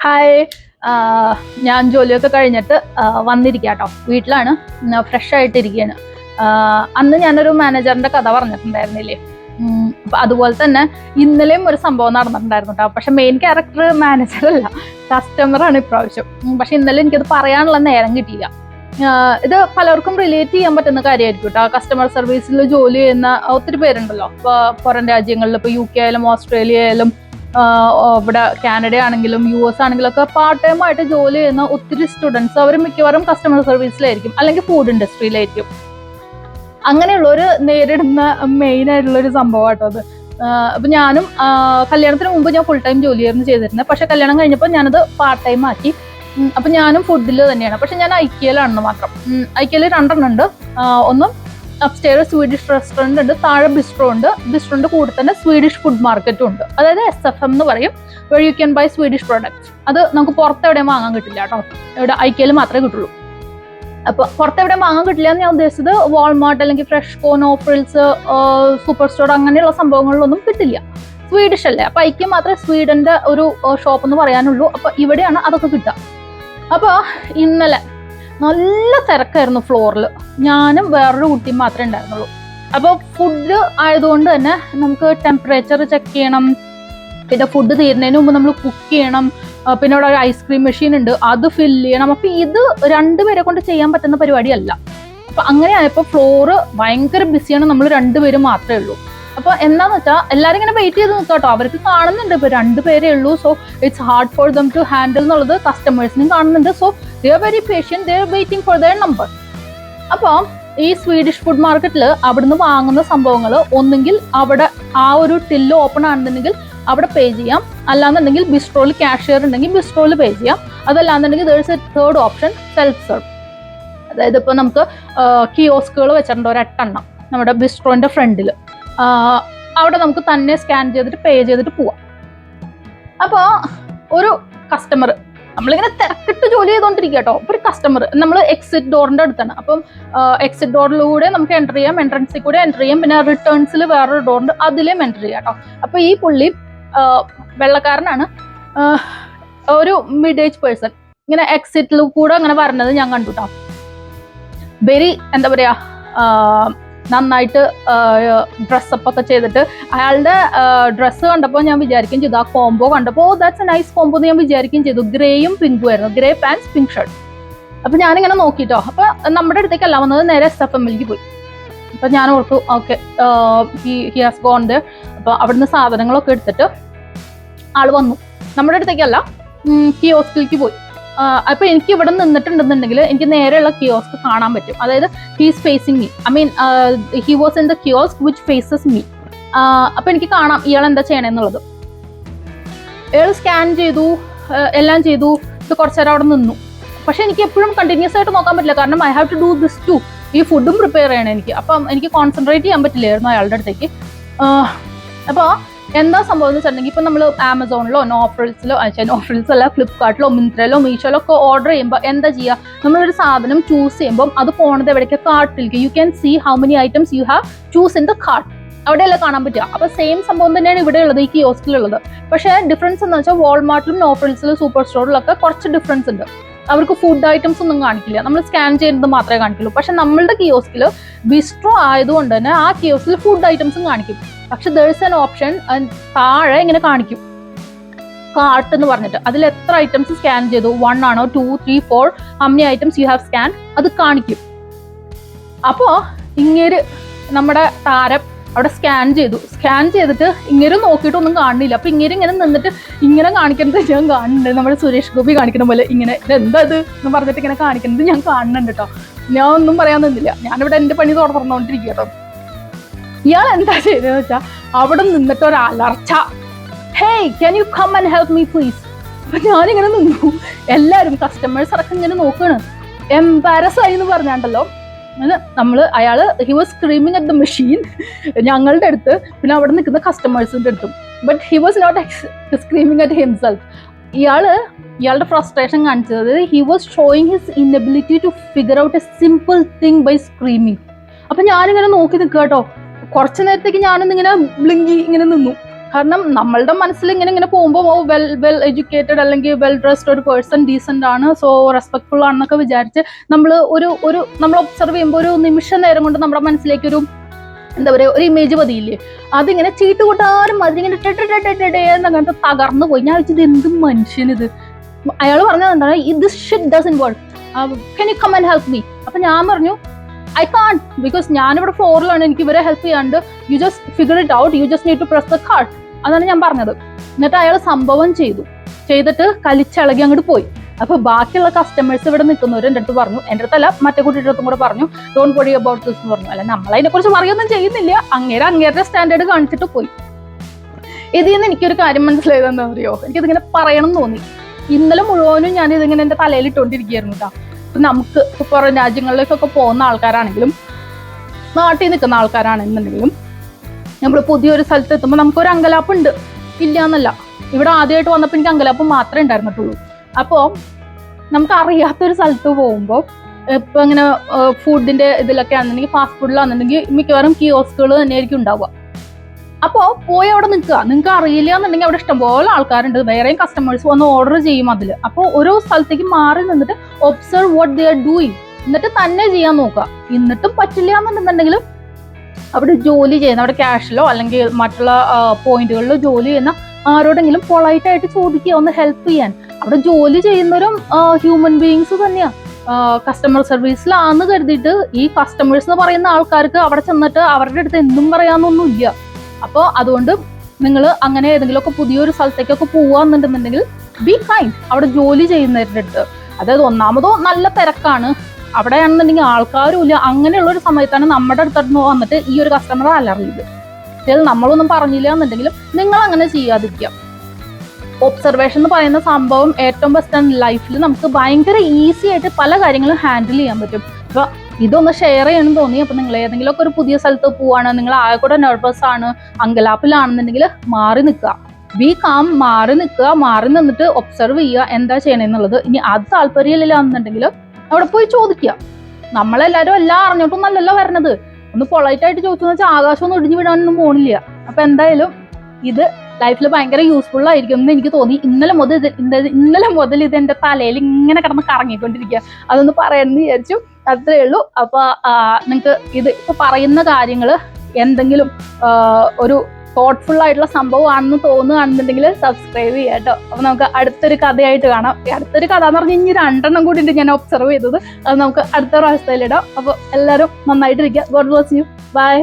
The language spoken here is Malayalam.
ഹായ്. ഞാൻ ജോലിയൊക്കെ കഴിഞ്ഞിട്ട് വന്നിരിക്കുക കേട്ടോ. വീട്ടിലാണ്, ഫ്രഷ് ആയിട്ടിരിക്കുകയാണ്. അന്ന് ഞാനൊരു മാനേജറിന്റെ കഥ പറഞ്ഞിട്ടുണ്ടായിരുന്നില്ലേ? അപ്പൊ അതുപോലെ തന്നെ ഇന്നലെയും ഒരു സംഭവം നടന്നിട്ടുണ്ടായിരുന്നു കേട്ടോ. പക്ഷെ മെയിൻ ക്യാരക്ടർ മാനേജർ അല്ല, കസ്റ്റമറാണ് ഇപ്രാവശ്യം. പക്ഷെ ഇന്നലെ എനിക്കത് പറയാനുള്ള നേരം കിട്ടിയില്ല. ഇത് പലർക്കും റിലേറ്റ് ചെയ്യാൻ പറ്റുന്ന കാര്യമായിരിക്കും കേട്ടോ. കസ്റ്റമർ സർവീസിൽ ജോലി ചെയ്യുന്ന ഒത്തിരി പേരുണ്ടല്ലോ. ഇപ്പൊ പുറം രാജ്യങ്ങളിൽ, ഇപ്പൊ UK ആയാലും ഓസ്ട്രേലിയ ആയാലും ഇവിടെ കാനഡ ആണെങ്കിലും US ആണെങ്കിലും ഒക്കെ പാർട്ട് ടൈം ആയിട്ട് ജോലി ചെയ്യുന്ന ഒത്തിരി സ്റ്റുഡൻസ് അവർ മിക്കവാറും കസ്റ്റമർ സർവീസിലായിരിക്കും, അല്ലെങ്കിൽ ഫുഡ് ഇൻഡസ്ട്രിയിലായിരിക്കും. അങ്ങനെയുള്ളവര് നേരിടുന്ന മെയിൻ ആയിട്ടുള്ള ഒരു സംഭവമാട്ടോ അത്. അപ്പൊ ഞാനും കല്യാണത്തിന് മുമ്പ് ഞാൻ ഫുൾ ടൈം ജോലിയായിരുന്നു ചെയ്തിരുന്നത്. പക്ഷെ കല്യാണം കഴിഞ്ഞപ്പോൾ ഞാനത് പാർട്ട് ടൈം ആക്കി. അപ്പൊ ഞാനും ഫുഡിൽ തന്നെയാണ്. പക്ഷെ ഞാൻ IKEA-ലാണെന്ന് മാത്രം. IKEA-ൽ 2 ഉണ്ട്. ഒന്നും അപ്സ്റ്റെയർ സ്വീഡിഷ് റെസ്റ്റോറന്റ് ഉണ്ട്, താഴെ ബിസ്ട്രോ ഉണ്ട്. ബിസ്ട്രോന്റെ കൂടെ തന്നെ സ്വീഡിഷ് ഫുഡ് മാർക്കറ്റും ഉണ്ട്. അതായത് SFM എന്ന് പറയും, where you can buy Swedish products. അത് നമുക്ക് പുറത്തെവിടെയും വാങ്ങാൻ കിട്ടില്ല കേട്ടോ. ഇവിടെ IKEA-ൽ മാത്രമേ കിട്ടുള്ളൂ. അപ്പൊ പുറത്തെവിടെയും വാങ്ങാൻ കിട്ടില്ല എന്ന് ഞാൻ ഉദ്ദേശിച്ചത് വാൾമാർട്ട് അല്ലെങ്കിൽ Freshco, no frills, super store അങ്ങനെയുള്ള സംഭവങ്ങളിലൊന്നും കിട്ടില്ല. സ്വീഡിഷ് അല്ലേ, അപ്പൊ IKEA മാത്രമേ സ്വീഡന്റെ ഒരു ഷോപ്പ് എന്ന് പറയാനുള്ളൂ. അപ്പൊ ഇവിടെയാണ് അതൊക്കെ കിട്ടുക. അപ്പൊ ഇന്നലെ നല്ല തിരക്കായിരുന്നു ഫ്ലോറിൽ. ഞാനും വേറൊരു കുട്ടിയും മാത്രമേ ഉണ്ടായിരുന്നുള്ളൂ. അപ്പോൾ ഫുഡ് ആയതുകൊണ്ട് തന്നെ നമുക്ക് ടെമ്പറേച്ചർ ചെക്ക് ചെയ്യണം, പിന്നെ ഫുഡ് തീരുന്നതിന് മുമ്പ് നമ്മൾ കുക്ക് ചെയ്യണം, പിന്നെ ഇവിടെ ഒരു ഐസ്ക്രീം മെഷീൻ ഉണ്ട്, അത് ഫില്ല് ചെയ്യണം. അപ്പൊ ഇത് 2 പേരെ കൊണ്ട് ചെയ്യാൻ പറ്റുന്ന പരിപാടിയല്ല. അപ്പൊ അങ്ങനെയായപ്പോൾ ഫ്ലോറ് ഭയങ്കര ബിസിയാണ്. നമ്മൾ 2 പേര് മാത്രമേ ഉള്ളൂ. അപ്പൊ എന്താന്ന് വെച്ചാൽ എല്ലാരും ഇങ്ങനെ വെയിറ്റ് ചെയ്ത് നിൽക്കാട്ടോ. അവർക്ക് കാണുന്നുണ്ട് ഇപ്പൊ 2 പേരേ ഉള്ളൂ. So it's hard for them to handle എന്നുള്ളത് കസ്റ്റമേഴ്സിനും കാണുന്നുണ്ട്. So they are very patient, they are waiting for their number. അപ്പൊ ഈ സ്വീഡിഷ് ഫുഡ് മാർക്കറ്റിൽ അവിടുന്ന് വാങ്ങുന്ന സംഭവങ്ങൾ ഒന്നെങ്കിൽ അവിടെ ആ ഒരു ടില്ല് ഓപ്പൺ ആണെന്നുണ്ടെങ്കിൽ അവിടെ പേ ചെയ്യാം, അല്ലാന്നുണ്ടെങ്കിൽ ബിസ്ട്രോയിൽ ക്യാഷ്യർ ഉണ്ടെങ്കിൽ ബിസ്ട്രോയിൽ പേ ചെയ്യാം. അതല്ലാന്നുണ്ടെങ്കിൽ there is a third option, self serve. അതായത് ഇപ്പൊ നമുക്ക് കിയോസ്കുകൾ വെച്ചിട്ടുണ്ട്, ഒരു 8 എണ്ണം നമ്മുടെ ബിസ്ട്രോന്റെ ഫ്രണ്ടിൽ. അവിടെ നമുക്ക് തന്നെ സ്കാൻ ചെയ്തിട്ട് പേ ചെയ്തിട്ട് പോവാം. അപ്പോൾ ഒരു കസ്റ്റമർ, നമ്മളിങ്ങനെ തിരക്കിട്ട് ജോലി ചെയ്തുകൊണ്ടിരിക്കുക കേട്ടോ. ഒരു കസ്റ്റമർ, നമ്മൾ എക്സിറ്റ് ഡോറിന്റെ അടുത്താണ്. അപ്പം എക്സിറ്റ് ഡോറിലൂടെ നമുക്ക് എൻ്റർ ചെയ്യാം, എൻട്രൻസിൽ കൂടെ എൻ്റർ ചെയ്യാം, പിന്നെ റിട്ടേൺസിൽ വേറൊരു ഡോറുണ്ട്, അതിലേയും എൻ്റർ ചെയ്യാം കേട്ടോ. അപ്പൊ ഈ പുള്ളി വെള്ളക്കാരനാണ്, ഒരു മിഡ് ഏജ് പേഴ്സൺ. ഇങ്ങനെ എക്സിറ്റിൽ കൂടെ അങ്ങനെ പറഞ്ഞത് ഞാൻ കണ്ടു കേട്ടോ. വെരി എന്താ പറയാ, നന്നായിട്ട് ഡ്രസ്സപ്പ് ഒക്കെ ചെയ്തിട്ട്. അയാളുടെ ഡ്രസ്സ് കണ്ടപ്പോൾ ഞാൻ വിചാരിക്കുകയും ചെയ്തു, ആ കോംബോ കണ്ടപ്പോൾ ദാറ്റ്സ് എ നൈസ് കോംബോ എന്ന് ഞാൻ വിചാരിക്കുകയും ചെയ്തു. ഗ്രേയും പിങ്കും ആയിരുന്നു, ഗ്രേ പാൻസ് പിങ്ക് ഷർട്ട്. അപ്പൊ ഞാനിങ്ങനെ നോക്കിട്ടോ. അപ്പൊ നമ്മുടെ അടുത്തേക്കല്ല വന്നത്, നേരെ SFM-ലേക്ക് പോയി. അപ്പൊ ഞാൻ ഓർത്തു okay, he has gone there. അപ്പൊ അവിടുന്ന് സാധനങ്ങളൊക്കെ എടുത്തിട്ട് ആള് വന്നു. നമ്മുടെ അടുത്തേക്കല്ല, കിയോസ്കിലേക്ക് പോയി. അപ്പൊ എനിക്ക് ഇവിടെ നിന്നിട്ടുണ്ടെന്നുണ്ടെങ്കിൽ എനിക്ക് നേരെയുള്ള കിയോസ്ക് കാണാൻ പറ്റും. അതായത് he's facing me, I mean he was in the kiosk which faces me. അപ്പൊ എനിക്ക് കാണാം ഇയാൾ എന്താ ചെയ്യണമെന്നുള്ളത്. ഇയാൾ സ്കാൻ ചെയ്തു, എല്ലാം ചെയ്തു, കുറച്ചു നേരം അവിടെ നിന്നു. പക്ഷെ എനിക്ക് എപ്പോഴും കണ്ടിന്യൂസ് ആയിട്ട് നോക്കാൻ പറ്റില്ല, കാരണം I have to do this too. ഈ ഫുഡും പ്രിപ്പയർ ചെയ്യണം എനിക്ക്. അപ്പം എനിക്ക് കോൺസെൻട്രേറ്റ് ചെയ്യാൻ പറ്റില്ലായിരുന്നു അയാളുടെ അടുത്തേക്ക്. അപ്പോൾ എന്താ സംഭവം എന്ന് വെച്ചിട്ടുണ്ടെങ്കിൽ, ഇപ്പൊ നമ്മൾ ആമസോണിലോ, നോഫ്രിൽസിലോ അല്ല, ഫ്ലിപ്കാർട്ടിലോ, മിന്ത്രയിലോ, മീഷോയിലോ ഒക്കെ ഓർഡർ ചെയ്യുമ്പോൾ എന്താ ചെയ്യുക, നമ്മളൊരു സാധനം ചൂസ് ചെയ്യുമ്പോൾ അത് പോണത് എവിടേക്ക്, കാർട്ടിലേക്ക്. You can see how many items you have choose in the cart. അവിടെയല്ല കാണാൻ പറ്റുക. അപ്പൊ സെയിം സംഭവം തന്നെയാണ് ഇവിടെ ഉള്ളത്, ഈ കിയോസ്കിലുള്ളത്. പക്ഷേ ഡിഫറൻസ് എന്ന് വെച്ചാൽ വാൾമാർട്ടിലും നോഫ്രിൽസിലും സൂപ്പർ സ്റ്റോറിലൊക്കെ കുറച്ച് ഡിഫറൻസ് ഉണ്ട്. അവർക്ക് ഫുഡ് ഐറ്റംസ് ഒന്നും കാണിക്കില്ല, നമ്മൾ സ്കാൻ ചെയ്യുന്നത് മാത്രമേ കാണിക്കുള്ളൂ. പക്ഷെ നമ്മളുടെ കിയോസ്കിൽ ബിസ്ട്രോ ആയതുകൊണ്ട് തന്നെ ആ കിയോസ്കിൽ ഫുഡ് ഐറ്റംസും കാണിക്കും. പക്ഷെ there is an option, താഴെ ഇങ്ങനെ കാണിക്കും കാർട്ട് എന്ന് പറഞ്ഞിട്ട്. അതിൽ എത്ര ഐറ്റംസ് സ്കാൻ ചെയ്തു, 1 ആണോ 2 3 4 how many items you have scanned, അത് കാണിക്കും. അപ്പോ ഇങ്ങനെ നമ്മുടെ താരം അവിടെ സ്കാൻ ചെയ്തിട്ട് ഇങ്ങനെ നോക്കിയിട്ടൊന്നും കാണുന്നില്ല. അപ്പൊ ഇങ്ങനെ നിന്നിട്ട് ഇങ്ങനെ കാണിക്കുന്നത് ഞാൻ കാണുന്നുണ്ട്. നമ്മുടെ സുരേഷ് ഗോപി കാണിക്കുന്ന പോലെ ഇങ്ങനെ ഇതെന്താ ഇത് എന്ന് പറഞ്ഞിട്ട് ഇങ്ങനെ കാണിക്കുന്നത് ഞാൻ കാണുന്നുണ്ട് കേട്ടോ. ഞാൻ ഒന്നും പറയാൻ നിന്നില്ല, ഞാനിവിടെ എന്റെ പണി തുറന്നുകൊണ്ടിരിക്കുക കേട്ടോ. ഇയാൾ എന്താ ചെയ്തതെന്ന് വെച്ചാൽ അവിടെ നിന്നിട്ട് ഒരു അലർച്ച, hey can you come and help me please. അപ്പൊ ഞാനിങ്ങനെ നിന്നു. എല്ലാവരും കസ്റ്റമേഴ്സ് അടക്കം ഇങ്ങനെ നോക്കുകയാണ്. എംബാരസ് ആയി എന്ന് പറഞ്ഞാണ്ടല്ലോ അയാള് he was screaming at the machine, ഞങ്ങളുടെ അടുത്ത്, പിന്നെ അവിടെ നിൽക്കുന്ന കസ്റ്റമേഴ്സിന്റെ അടുത്തും. But he was not screaming at himself. ഇയാളുടെ ഫ്രസ്ട്രേഷൻ കാണിച്ചത്, he was showing his inability to figure out a simple thing by screaming. അപ്പൊ ഞാനിങ്ങനെ നോക്കി നിൽക്കുക കേട്ടോ. കുറച്ചു നേരത്തേക്ക് ഞാനൊന്നിങ്ങനെ ബ്ലിങ്കി ഇങ്ങനെ നിന്നു. കാരണം നമ്മളുടെ മനസ്സിൽ ഇങ്ങനെ പോകുമ്പോൾ വെൽ എഡ്യൂക്കേറ്റഡ് അല്ലെങ്കിൽ വെൽ ഡ്രസ്ഡ് ഒരു പേഴ്സൺ, ഡീസെന്റ് ആണ്, സോ റെസ്പെക്ട്ഫുൾ ആണെന്നൊക്കെ വിചാരിച്ച് നമ്മൾ നമ്മൾ ഒബ്സർവ് ചെയ്യുമ്പോൾ ഒരു നിമിഷ നേരം കൊണ്ട് നമ്മുടെ മനസ്സിലേക്ക് ഒരു എന്താ പറയുക ഒരു ഇമേജ് പതിയില്ലേ, അതിങ്ങനെ ചീട്ട് കൂട്ടാരും അതിങ്ങനെ എന്നങ്ങനത്തെ തകർന്നു പോയി. ഞാൻ വെച്ചത് എന്ത് മനുഷ്യനിത്. അയാൾ പറഞ്ഞത് എന്താണ്, this shit doesn't work, can you come and help me. അപ്പൊ ഞാൻ പറഞ്ഞു ഐ കാൺ, ബിക്കോസ് ഞാനിവിടെ ഫ്ലോറിലാണ്, എനിക്ക് ഇവരെ ഹെൽപ്പ് ചെയ്യാണ്ട്, you just figure it out, you just need to press the card. അതാണ് ഞാൻ പറഞ്ഞത്. എന്നിട്ട് അയാൾ സംഭവം ചെയ്തിട്ട് കലിച്ചിളകി അങ്ങോട്ട് പോയി. അപ്പൊ ബാക്കിയുള്ള കസ്റ്റമേഴ്സ് ഇവിടെ നിൽക്കുന്നവർ എൻ്റെ അടുത്ത് പറഞ്ഞു, എൻ്റെ അടുത്തല്ല മറ്റേ കുട്ടിയുടെ അടുത്തും കൂടെ പറഞ്ഞു, ഡോണ്ട് വറി അബൌട്ട് ദിസ് എന്ന് പറഞ്ഞു. അല്ല നമ്മളതിനെ കുറിച്ച് പറയുകയൊന്നും ചെയ്യുന്നില്ല, അങ്ങേരുടെ സ്റ്റാൻഡേർഡ് കാണിച്ചിട്ട് പോയി. ഇതിൽ നിന്ന് എനിക്കൊരു കാര്യം മനസ്സിലായത് എന്താ അറിയോ, എനിക്കിതിങ്ങനെ പറയണം എന്ന് തോന്നി. ഇന്നലെ മുഴുവനും ഞാൻ ഇതിങ്ങനെ എൻ്റെ തലയിൽ ഇട്ടുകൊണ്ടിരിക്കുകയായിരുന്നു കേട്ടോ. നമുക്ക് പുറം രാജ്യങ്ങളിലേക്കൊക്കെ പോകുന്ന ആൾക്കാരാണെങ്കിലും നാട്ടിൽ നിൽക്കുന്ന ആൾക്കാരാണെന്നുണ്ടെങ്കിലും നമ്മൾ പുതിയൊരു സ്ഥലത്ത് എത്തുമ്പോൾ നമുക്കൊരു അങ്കലാപ്പുണ്ട്, ഇല്ല എന്നല്ല. ഇവിടെ ആദ്യമായിട്ട് വന്നപ്പോൾ എനിക്ക് അങ്കലാപ്പ് മാത്രമേ ഉണ്ടായിരുന്നിട്ടുള്ളൂ. അപ്പോൾ നമുക്ക് അറിയാത്തൊരു സ്ഥലത്ത് പോകുമ്പോൾ ഇപ്പം ഇങ്ങനെ ഫുഡിൻ്റെ ഇതിലൊക്കെ ആണെന്നുണ്ടെങ്കിൽ, ഫാസ്റ്റ് ഫുഡിലാണെന്നുണ്ടെങ്കിൽ മിക്കവാറും കിയോസ്കുകൾ തന്നെയായിരിക്കും ഉണ്ടാവുക. അപ്പോൾ പോയി അവിടെ നിൽക്കുക. നിങ്ങൾക്ക് അറിയില്ല എന്നുണ്ടെങ്കിൽ അവിടെ ഇഷ്ടംപോലെ ആൾക്കാരുണ്ട്, വേറെയും കസ്റ്റമേഴ്സ് വന്ന് ഓർഡർ ചെയ്യും അതിൽ. അപ്പോൾ ഓരോ സ്ഥലത്തേക്ക് മാറി നിന്നിട്ട് observe what they are doing, എന്നിട്ട് തന്നെ ചെയ്യാൻ നോക്കുക. എന്നിട്ടും പറ്റില്ല എന്നുണ്ടെന്നുണ്ടെങ്കിൽ അവിടെ ജോലി ചെയ്യുന്ന, അവിടെ ക്യാഷിലോ അല്ലെങ്കിൽ മറ്റുള്ള പോയിന്റുകളിലോ ജോലി ചെയ്യുന്ന ആരോടെങ്കിലും പൊളൈറ്റ് ആയിട്ട് ചോദിക്കുക, ഒന്ന് ഹെൽപ്പ് ചെയ്യാൻ. അവിടെ ജോലി ചെയ്യുന്നവരും ഹ്യൂമൻ ബീയിങ്സ് തന്നെയാണ്. കസ്റ്റമർ സർവീസിലാന്ന് കരുതിയിട്ട് ഈ കസ്റ്റമേഴ്സ് എന്ന് പറയുന്ന ആൾക്കാർക്ക് അവിടെ ചെന്നിട്ട് അവരുടെ അടുത്ത് എന്തും പറയാനൊന്നുമില്ല. അപ്പോൾ അതുകൊണ്ട് നിങ്ങൾ അങ്ങനെ ഏതെങ്കിലുമൊക്കെ പുതിയൊരു സ്ഥലത്തേക്കൊക്കെ പോവാന്നുണ്ടെന്നുണ്ടെങ്കിൽ ബി കൈൻഡ് അവിടെ ജോലി ചെയ്യുന്നവരുടെ അടുത്ത്. അതായത് ഒന്നാമതോ നല്ല തിരക്കാണ്, അവിടെയാണെന്നുണ്ടെങ്കിൽ ആൾക്കാരും ഇല്ല. അങ്ങനെയുള്ളൊരു സമയത്താണ് നമ്മുടെ അടുത്ത് വന്നിട്ട് ഈ ഒരു കസ്റ്റമർ അലറി ചെയ്ത്. അതായത് നമ്മളൊന്നും പറഞ്ഞില്ല എന്നുണ്ടെങ്കിലും നിങ്ങൾ അങ്ങനെ ചെയ്യാതിരിക്കുക. ഒബ്സർവേഷൻ എന്ന് പറയുന്ന സംഭവം ഏറ്റവും ബെസ്റ്റാണ് ലൈഫിൽ. നമുക്ക് ഭയങ്കര ഈസി ആയിട്ട് പല കാര്യങ്ങളും ഹാൻഡിൽ ചെയ്യാൻ പറ്റും. അപ്പോൾ ഇതൊന്ന് ഷെയർ ചെയ്യണമെന്ന് തോന്നി. അപ്പോൾ നിങ്ങൾ ഏതെങ്കിലുമൊക്കെ ഒരു പുതിയ സ്ഥലത്ത് പോവാണ്, നിങ്ങൾ ആകെ കൂടെ നെർവസ് ആണ്, അങ്കലാപ്പിലാണെന്നുണ്ടെങ്കിൽ മാറി നിൽക്കുക. ബി കാം, മാറി നിൽക്കുക. മാറി നിന്നിട്ട് ഒബ്സർവ് ചെയ്യുക എന്താ ചെയ്യണമെന്നുള്ളത്. ഇനി അത് താല്പര്യമില്ല എന്നുണ്ടെങ്കിൽ അവിടെ പോയി ചോദിക്കുക. നമ്മളെല്ലാവരും എല്ലാം അറിഞ്ഞിട്ടൊന്നും അല്ലല്ലോ വരണത്. ഒന്ന് പൊളൈറ്റ് ആയിട്ട് ചോദിച്ചു വെച്ചാൽ ആകാശമൊന്നും ഇടിഞ്ഞു വിടാനൊന്നും പോണില്ല. അപ്പൊ എന്തായാലും ഇത് ലൈഫിൽ ഭയങ്കര യൂസ്ഫുൾ ആയിരിക്കും എന്ന് എനിക്ക് തോന്നി. ഇന്നലെ മുതൽ ഇത് എൻ്റെ തലയിൽ ഇങ്ങനെ കിടന്ന് കറങ്ങിക്കൊണ്ടിരിക്കുക. അതൊന്ന് പറയാമെന്ന് വിചാരിച്ചു, അത്രേ ഉള്ളൂ. അപ്പൊ നിങ്ങൾക്ക് ഇത് ഇപ്പൊ പറയുന്ന കാര്യങ്ങൾ എന്തെങ്കിലും ഒരു തോട്ട്ഫുൾ ആയിട്ടുള്ള സംഭവമാണെന്ന് തോന്നുകയാണെന്നുണ്ടെങ്കിൽ സബ്സ്ക്രൈബ് ചെയ്യാം കേട്ടോ. അപ്പൊ നമുക്ക് അടുത്തൊരു കഥയായിട്ട് കാണാം. അടുത്തൊരു കഥ എന്ന് പറഞ്ഞാൽ ഇനി 2 എണ്ണം കൂടി ഉണ്ട് ഞാൻ ഒബ്സർവ് ചെയ്തത്. അത് നമുക്ക് അടുത്ത പ്രാവശ്യത്തിലിടാം. അപ്പൊ എല്ലാവരും നന്നായിട്ടിരിക്കുക. God bless you. ബൈ.